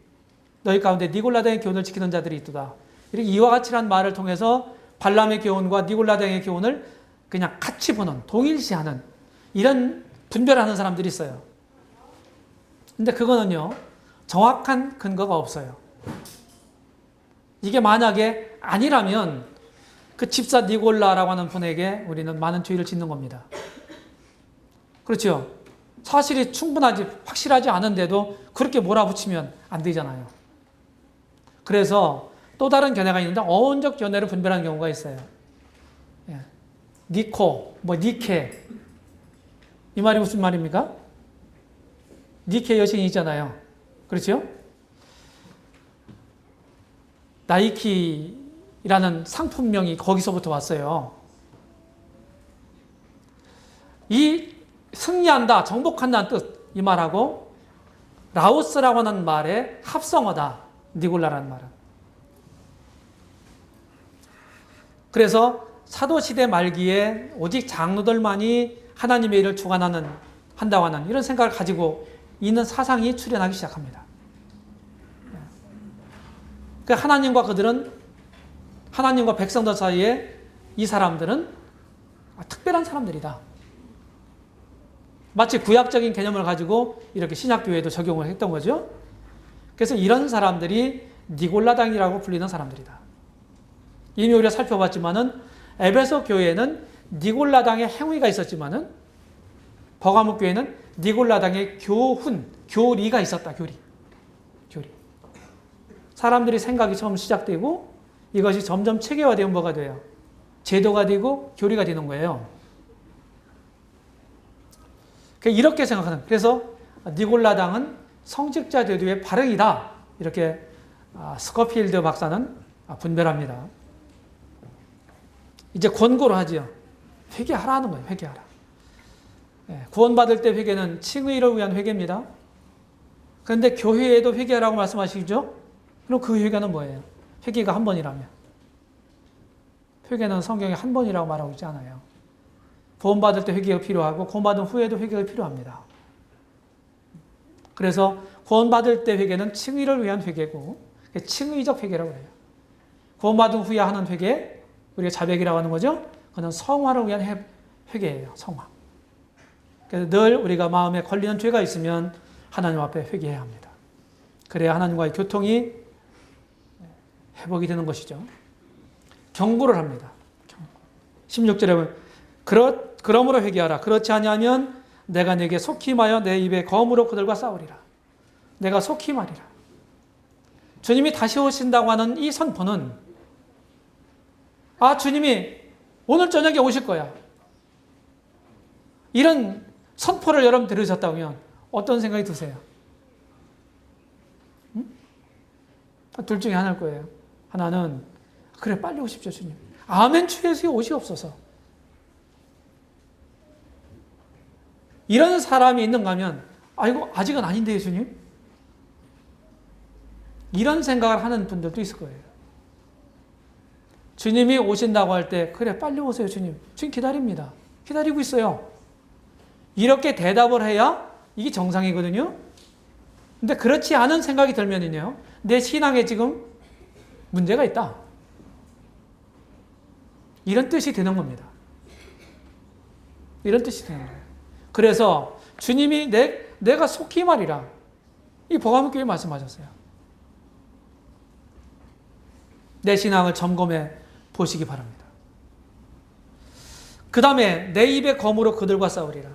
너희 가운데 니골라당의 교훈을 지키는 자들이 있도다. 이렇게 이와 같이란 말을 통해서 발람의 교훈과 니골라당의 교훈을 그냥 같이 보는, 동일시하는 이런 분별하는 사람들이 있어요. 근데 그거는요, 정확한 근거가 없어요. 이게 만약에 아니라면 그 집사 니골라라고 하는 분에게 우리는 많은 죄를 짓는 겁니다. 그렇죠? 사실이 충분하지, 확실하지 않은데도 그렇게 몰아붙이면 안 되잖아요. 그래서 또 다른 견해가 있는데 어원적 견해를 분별하는 경우가 있어요. 니코, 니케. 이 말이 무슨 말입니까? 니케 여신이 있잖아요. 그렇죠? 나이키라는 상품명이 거기서부터 왔어요. 이 승리한다, 정복한다는 뜻, 이 말하고 라오스라고 하는 말의 합성어다, 니골라라는 말은. 그래서 사도시대 말기에 오직 장로들만이 하나님의 일을 한다고 하는 이런 생각을 가지고 있는 사상이 출현하기 시작합니다. 하나님과 백성들 사이에 이 사람들은 특별한 사람들이다. 마치 구약적인 개념을 가지고 이렇게 신약교회에도 적용을 했던 거죠. 그래서 이런 사람들이 니골라당이라고 불리는 사람들이다. 이미 우리가 살펴봤지만은 에베소 교회에는 니골라당의 행위가 있었지만은 버가모 교회는 니골라당의 교리가 있었다. 교리. 사람들이 생각이 처음 시작되고 이것이 점점 체계화되면 뭐가 돼요? 제도가 되고 교리가 되는 거예요. 이렇게 생각하는, 그래서 니골라당은 성직자 제도의 발흥이다. 이렇게 스코필드 박사는 분별합니다. 이제 권고를 하죠. 회개하라는 거예요. 회개하라. 구원받을 때 회개는 칭의를 위한 회개입니다. 그런데 교회에도 회개하라고 말씀하시죠? 그럼 그 회개는 뭐예요? 회개가 한 번이라면. 회개는 성경에 한 번이라고 말하고 있지 않아요. 구원받을 때 회개가 필요하고 구원받은 후에도 회개가 필요합니다. 그래서 구원받을 때 회개는 칭의를 위한 회개고 칭의적 회개라고 해요. 구원받은 후에 하는 회개, 우리가 자백이라고 하는 거죠. 그건 성화를 위한 회개예요. 성화. 그래서 늘 우리가 마음에 걸리는 죄가 있으면 하나님 앞에 회개해야 합니다. 그래야 하나님과의 교통이 회복이 되는 것이죠. 경고를 합니다. 16절에 보면 그러므로 회개하라. 그렇지 아니하면 내가 네게 속히 마여 내 입에 검으로 그들과 싸우리라. 내가 속히 말이라. 주님이 다시 오신다고 하는 이 선포는 주님이 오늘 저녁에 오실 거야. 이런 선포를 여러분 들으셨다면 어떤 생각이 드세요? 둘 중에 하나일 거예요. 하나는 그래 빨리 오십시오 주님. 아멘 주 예수에 오시옵소서. 이런 사람이 있는가 하면 아이고 아직은 아닌데요 주님. 이런 생각을 하는 분들도 있을 거예요. 주님이 오신다고 할 때 그래 빨리 오세요 주님. 주님 기다립니다. 기다리고 있어요. 이렇게 대답을 해야 이게 정상이거든요. 근데 그렇지 않은 생각이 들면요. 내 신앙에 지금 문제가 있다. 이런 뜻이 되는 겁니다. 이런 뜻이 되는 거예요. 그래서 주님이 내가 속히 말이라. 이 복암교회 말씀하셨어요. 내 신앙을 점검해 보시기 바랍니다. 그 다음에 내 입의 검으로 그들과 싸우리라.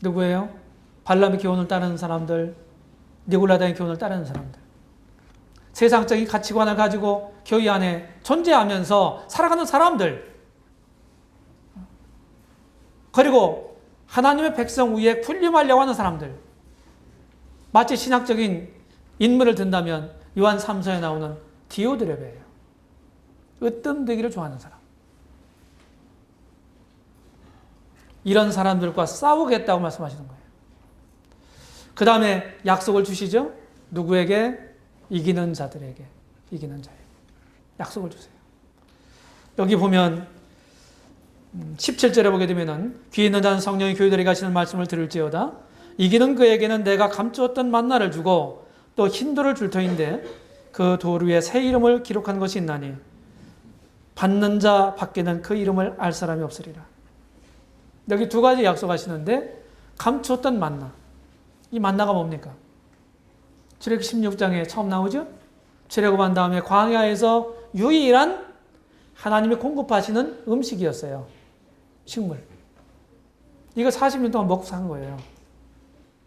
누구예요? 발람의 교훈을 따르는 사람들, 니골라다의 교훈을 따르는 사람들. 세상적인 가치관을 가지고 교회 안에 존재하면서 살아가는 사람들. 그리고 하나님의 백성 위에 군림하려고 하는 사람들. 마치 신학적인 인물을 든다면 요한 3서에 나오는 디오드레베예요. 으뜸되기를 좋아하는 사람. 이런 사람들과 싸우겠다고 말씀하시는 거예요. 그 다음에 약속을 주시죠. 누구에게? 이기는 자들에게. 이기는 자에게. 약속을 주세요. 여기 보면 17절에 보게 되면은 귀 있는 자는 성령이 교회들에게 하시는 말씀을 들을지어다. 이기는 그에게는 내가 감추었던 만나를 주고 또 흰 돌을 줄 터인데 그 돌 위에 새 이름을 기록한 것이 있나니 받는 자 밖에는 그 이름을 알 사람이 없으리라. 여기 두 가지 약속하시는데 감추었던 만나. 이 만나가 뭡니까? 출애굽 16장에 처음 나오죠? 출애굽한 다음에 광야에서 유일한 하나님이 공급하시는 음식이었어요. 식물. 이거 40년 동안 먹고 산 거예요.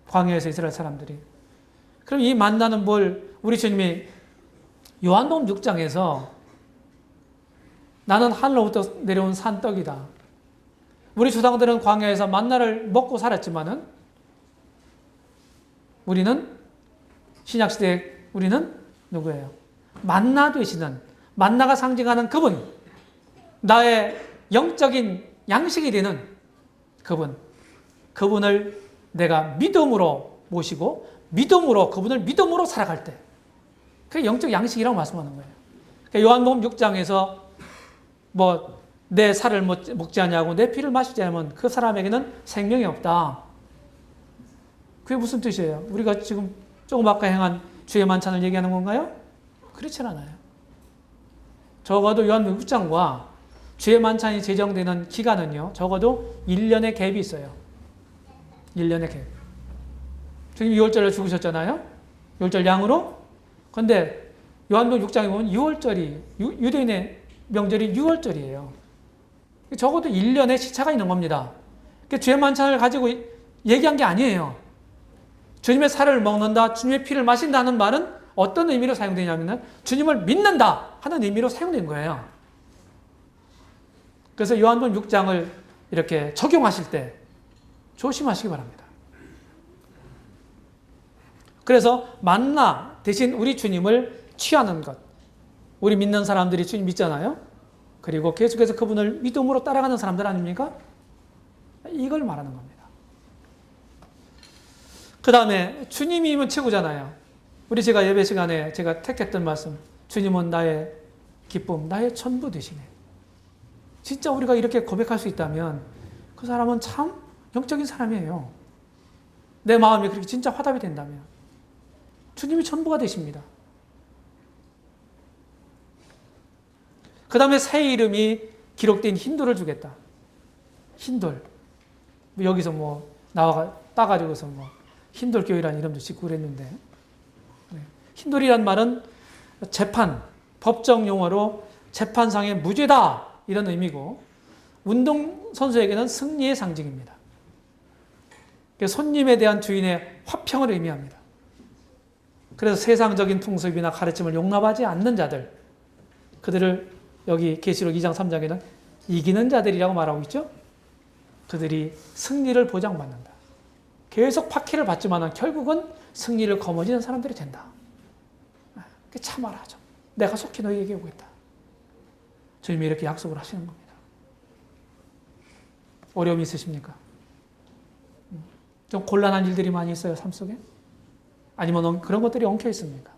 광야에서 이스라엘 사람들이. 그럼 이 만나는 뭘 우리 주님이 요한복음 6장에서 나는 하늘로부터 내려온 산떡이다. 우리 조상들은 광야에서 만나를 먹고 살았지만은 우리는 신약시대에 우리는 누구예요? 만나 되시는 만나가 상징하는 그분, 나의 영적인 양식이 되는 그분을 내가 믿음으로 모시고 그분을 믿음으로 살아갈 때 그게 영적 양식이라고 말씀하는 거예요. 그러니까 요한복음 6장에서 내 살을 먹지 않냐고 내 피를 마시지 않으면 그 사람에게는 생명이 없다. 그게 무슨 뜻이에요? 우리가 지금 조금 아까 행한 주의 만찬을 얘기하는 건가요? 그렇진 않아요. 적어도 요한복음 6장과 주의 만찬이 제정되는 기간은요. 적어도 1년의 갭이 있어요. 1년의 갭. 주님 6월절에 죽으셨잖아요. 6월절 양으로. 그런데 요한복음 6장에 보면 6월절이 유대인의 명절이 6월절이에요. 적어도 1년의 시차가 있는 겁니다. 주의 만찬을 가지고 얘기한 게 아니에요. 주님의 살을 먹는다, 주님의 피를 마신다는 말은 어떤 의미로 사용되냐면 주님을 믿는다 하는 의미로 사용된 거예요. 그래서 요한복음 6장을 이렇게 적용하실 때 조심하시기 바랍니다. 그래서 만나 대신 우리 주님을 취하는 것. 우리 믿는 사람들이 주님 믿잖아요. 그리고 계속해서 그분을 믿음으로 따라가는 사람들 아닙니까? 이걸 말하는 겁니다. 그 다음에 주님이면 최고잖아요. 우리 제가 예배 시간에 제가 택했던 말씀, 주님은 나의 기쁨, 나의 전부 되시네. 진짜 우리가 이렇게 고백할 수 있다면 그 사람은 참 영적인 사람이에요. 내 마음이 그렇게 진짜 화답이 된다면 주님이 전부가 되십니다. 그 다음에 새 이름이 기록된 흰돌을 주겠다. 흰돌. 여기서 따가지고서 흰돌교회라는 이름도 짓고 그랬는데, 흰돌이란 말은 재판, 법정 용어로 재판상의 무죄다 이런 의미고, 운동선수에게는 승리의 상징입니다. 손님에 대한 주인의 화평을 의미합니다. 그래서 세상적인 풍습이나 가르침을 용납하지 않는 자들, 그들을 여기 계시록 2장 3장에는 이기는 자들이라고 말하고 있죠. 그들이 승리를 보장받는다. 계속 박해를 받지만 결국은 승리를 거머쥐는 사람들이 된다. 참아라죠. 내가 속히 너희에게 오겠다. 주님이 이렇게 약속을 하시는 겁니다. 어려움이 있으십니까? 좀 곤란한 일들이 많이 있어요, 삶 속에? 아니면 그런 것들이 엉켜 있습니까?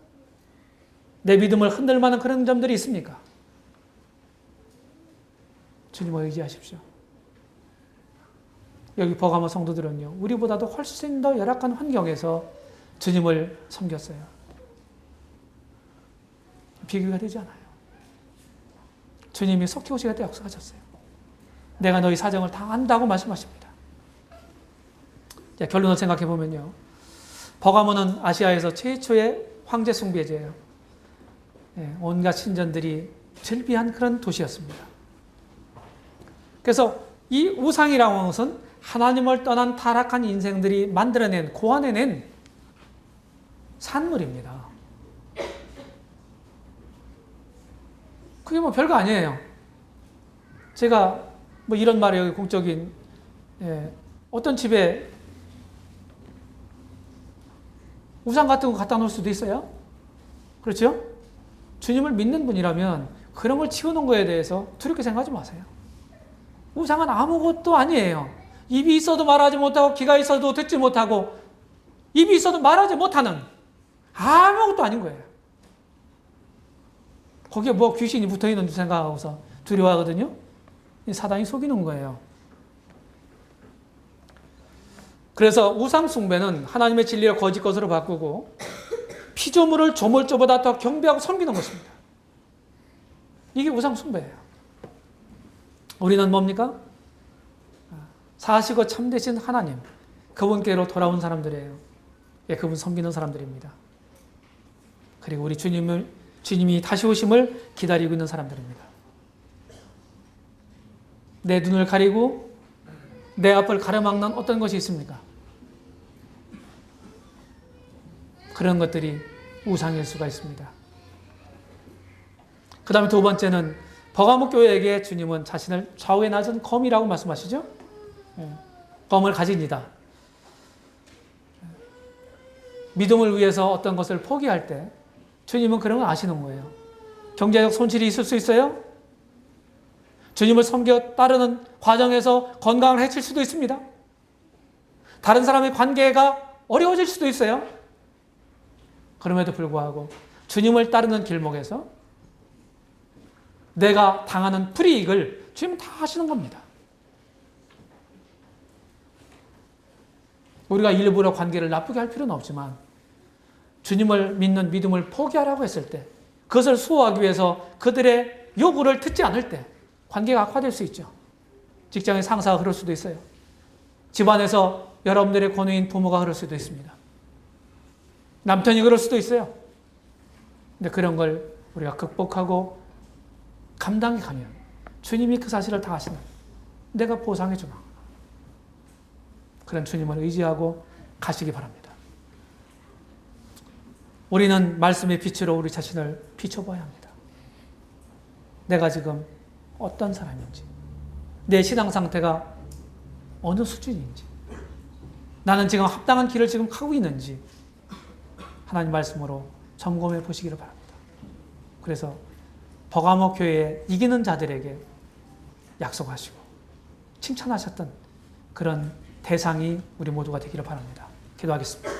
내 믿음을 흔들 만한 그런 점들이 있습니까? 주님을 의지하십시오. 여기 버가모 성도들은요, 우리보다도 훨씬 더 열악한 환경에서 주님을 섬겼어요. 비교가 되지 않아요. 주님이 속히 오시겠다 약속하셨어요. 내가 너희 사정을 다 안다고 말씀하십니다. 자, 결론을 생각해 보면요, 버가모는 아시아에서 최초의 황제 숭배제예요. 온갖 신전들이 즐비한 그런 도시였습니다. 그래서 이 우상이라고 하는 것은 하나님을 떠난 타락한 인생들이 만들어낸, 고안해낸 산물입니다. 그게 별거 아니에요. 제가 이런 말을 여기 공적인, 어떤 집에 우상 같은 거 갖다 놓을 수도 있어요. 그렇죠? 주님을 믿는 분이라면 그런 걸 치워놓은 거에 대해서 두렵게 생각하지 마세요. 우상은 아무것도 아니에요. 입이 있어도 말하지 못하고, 귀가 있어도 듣지 못하고, 입이 있어도 말하지 못하는 아무것도 아닌 거예요. 거기에 귀신이 붙어있는 줄 생각하고서 두려워하거든요. 사단이 속이는 거예요. 그래서 우상 숭배는 하나님의 진리를 거짓 것으로 바꾸고 피조물을 조물주보다 더 경배하고 섬기는 것입니다. 이게 우상 숭배예요. 우리는 뭡니까? 사시고 참되신 하나님, 그분께로 돌아온 사람들이에요. 그분 섬기는 사람들입니다. 그리고 우리 주님이 다시 오심을 기다리고 있는 사람들입니다. 내 눈을 가리고 내 앞을 가려막는 어떤 것이 있습니까? 그런 것들이 우상일 수가 있습니다. 그 다음에 두 번째는 버가모 교회에게 주님은 자신을 좌우에 낮은 검이라고 말씀하시죠. 검을 가진 이다. 믿음을 위해서 어떤 것을 포기할 때 주님은 그런 걸 아시는 거예요. 경제적 손실이 있을 수 있어요. 주님을 섬겨 따르는 과정에서 건강을 해칠 수도 있습니다. 다른 사람의 관계가 어려워질 수도 있어요. 그럼에도 불구하고 주님을 따르는 길목에서 내가 당하는 불이익을 주님은 다 하시는 겁니다. 우리가 일부러 관계를 나쁘게 할 필요는 없지만 주님을 믿는 믿음을 포기하라고 했을 때, 그것을 수호하기 위해서 그들의 요구를 듣지 않을 때 관계가 악화될 수 있죠. 직장의 상사가 그럴 수도 있어요. 집안에서 여러분들의 권위인 부모가 그럴 수도 있습니다. 남편이 그럴 수도 있어요. 근데 그런 걸 우리가 극복하고 감당해 가면 주님이 그 사실을 다 아시는, 내가 보상해 주마. 그런 주님을 의지하고 가시기 바랍니다. 우리는 말씀의 빛으로 우리 자신을 비춰봐야 합니다. 내가 지금 어떤 사람인지, 내 신앙 상태가 어느 수준인지, 나는 지금 합당한 길을 지금 가고 있는지 하나님 말씀으로 점검해 보시기를 바랍니다. 그래서 버가모 교회에 이기는 자들에게 약속하시고 칭찬하셨던 그런 대상이 우리 모두가 되기를 바랍니다. 기도하겠습니다.